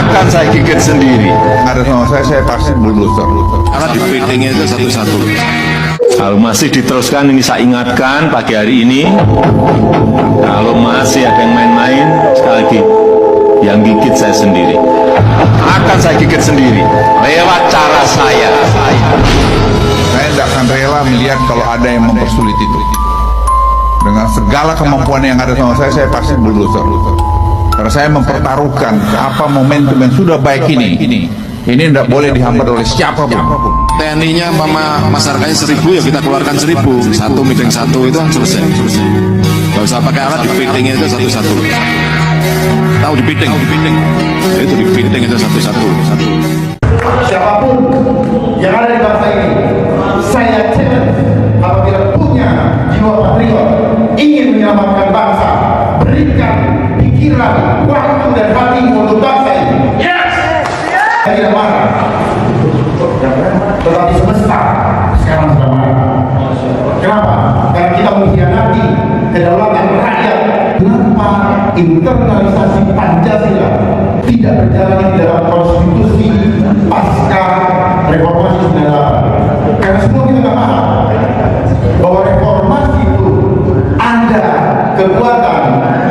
akan saya gigit sendiri. Ada sama saya pasti bulldozer. Karena di feedingnya itu satu-satu. Kalau masih diteruskan, ini saya ingatkan pagi hari ini, kalau masih ada yang main-main, sekali lagi, yang gigit saya sendiri. Akan saya gigit sendiri, lewat cara saya. Saya tidak akan rela melihat kalau ada yang mempersulit itu. Dengan segala kemampuan yang ada sama saya pasti bulldozer. Karena saya mempertaruhkan apa momentum yang sudah baik ini. Ini tidak boleh dihambat oleh siapapun. TNI-nya sama masyarakatnya 1.000, ya kita keluarkan 1.000. Satu meeting satu itu kan selesai. Gak usah pakai alat, di feedingnya itu satu-satu. Tahu di feeding? Itu di feeding itu satu-satu. Siapapun yang ada di bangsa ini, saya challenge apabila punya jiwa patriot, ingin menyelamatkan bangsa, berikan pikiran, waktu dan hati untuk bangsa ini. Yes! Saya tidak marah, tetapi semesta sekarang sudah marah. Kenapa? Karena kita mengkhianati kedaulatan rakyat. Kenapa internalisasi Pancasila tidak berjalan di dalam konstitusi pasca reformasi 98? Karena semua kita tidak paham bahwa reformasi itu ada kekuatan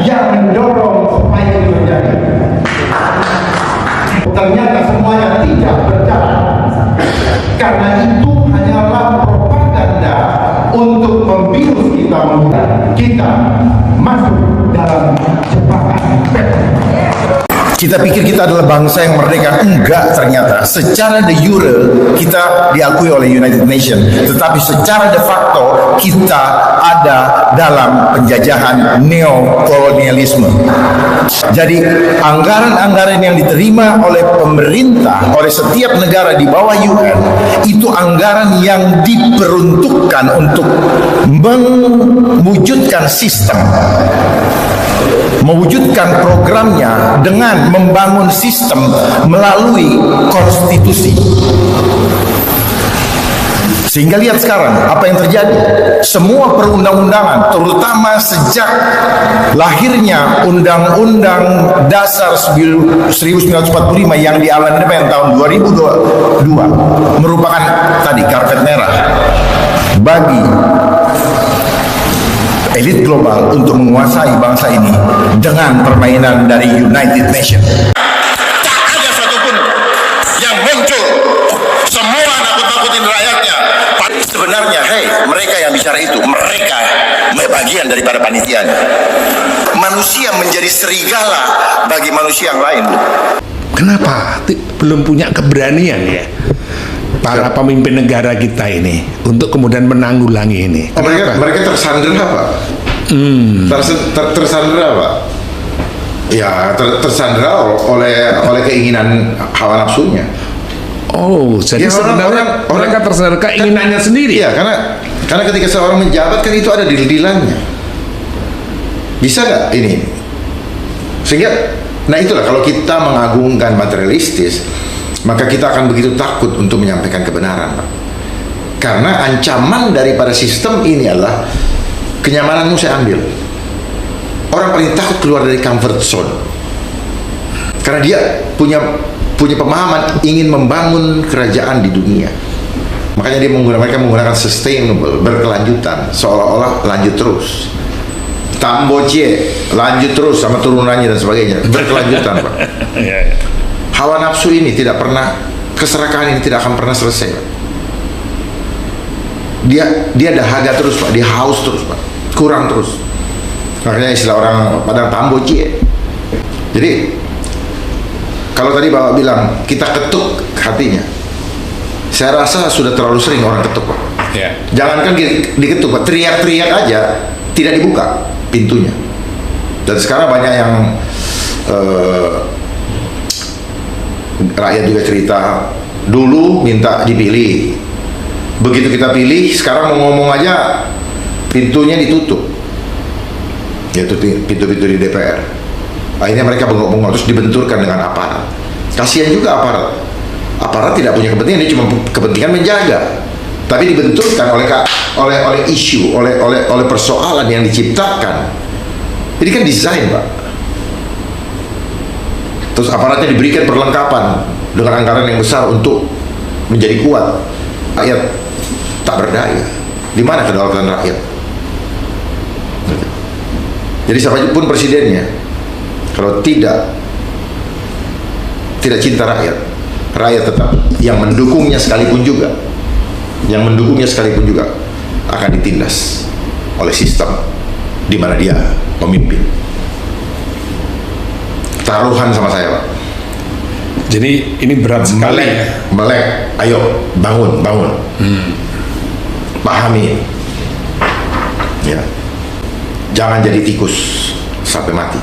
yang mendorong supaya itu terjadi. Ternyata semuanya tidak berjalan. Karena itu hanyalah propaganda untuk membius kita masuk dalam jebakan. Kita pikir kita adalah bangsa yang merdeka. Enggak, ternyata secara de jure kita diakui oleh United Nations, tetapi secara de facto kita ada dalam penjajahan neokolonialisme. Jadi anggaran-anggaran yang diterima oleh pemerintah, oleh setiap negara di bawah UN, itu anggaran yang diperuntukkan untuk mewujudkan sistem, mewujudkan programnya dengan membangun sistem melalui konstitusi. Sehingga lihat sekarang apa yang terjadi. Semua perundang-undangan, terutama sejak lahirnya Undang-Undang Dasar 1945 yang diamandemen tahun 2002, merupakan tadi karpet merah bagi elit global untuk menguasai bangsa ini dengan permainan dari United Nations. Tak ada satupun yang muncul, semua nakut-nakutin rakyatnya. Sebenarnya, mereka yang bicara itu, mereka bagian daripada panitianya. Manusia menjadi serigala bagi manusia yang lain. Kenapa belum punya keberanian ya para pemimpin negara kita ini untuk kemudian menanggulangi ini? Mereka tersandera, Pak. Tersandera, Pak. Ya, tersandera oleh keinginan hawa nafsunya. Oh, jadi Ya, sebenarnya mereka tersandera keinginannya sendiri. Iya, karena ketika seorang menjabat kan itu ada deal-dealannya. Bisa nggak ini? Sehingga, nah itulah kalau kita mengagungkan materialistis, maka kita akan begitu takut untuk menyampaikan kebenaran, Pak. Karena ancaman daripada sistem ini adalah kenyamananmu saya ambil. Orang paling takut keluar dari comfort zone. Karena dia punya pemahaman ingin membangun kerajaan di dunia. Makanya mereka menggunakan sustainable, berkelanjutan, seolah-olah lanjut terus. Tambocie, lanjut terus sama turunannya dan sebagainya, berkelanjutan, Pak. Hawa nafsu ini tidak pernah, keserakahan ini tidak akan pernah selesai, Pak. Dia dahaga terus, Pak. Dia haus terus, Pak. Kurang terus. Makanya istilah orang Padang tambocie. Jadi kalau tadi Bapak bilang kita ketuk hatinya, saya rasa sudah terlalu sering orang ketuk, Pak. Jangankan diketuk, Pak, teriak-teriak aja tidak dibuka pintunya. Dan sekarang banyak yang rakyat juga cerita, dulu minta dipilih, begitu kita pilih, sekarang mau ngomong aja pintunya ditutup, yaitu pintu-pintu di DPR. Akhirnya mereka bengok-bengok terus dibenturkan dengan aparat. Kasihan juga aparat. Aparat tidak punya kepentingan, dia cuma kepentingan menjaga. Tapi dibenturkan oleh isu, oleh persoalan yang diciptakan. Ini kan desain, Pak. Terus aparatnya diberikan perlengkapan dengan anggaran yang besar untuk menjadi kuat. Rakyat tak berdaya. Di mana kedaulatan rakyat? Jadi siapapun presidennya, kalau tidak cinta rakyat, rakyat tetap yang mendukungnya sekalipun juga akan ditindas oleh sistem di mana dia pemimpin. Taruhan sama saya, Pak. Jadi ini berat sekali. Melek, ayo bangun. Pahami. Ya. Jangan jadi tikus sampai mati.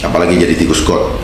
Apalagi jadi tikus got.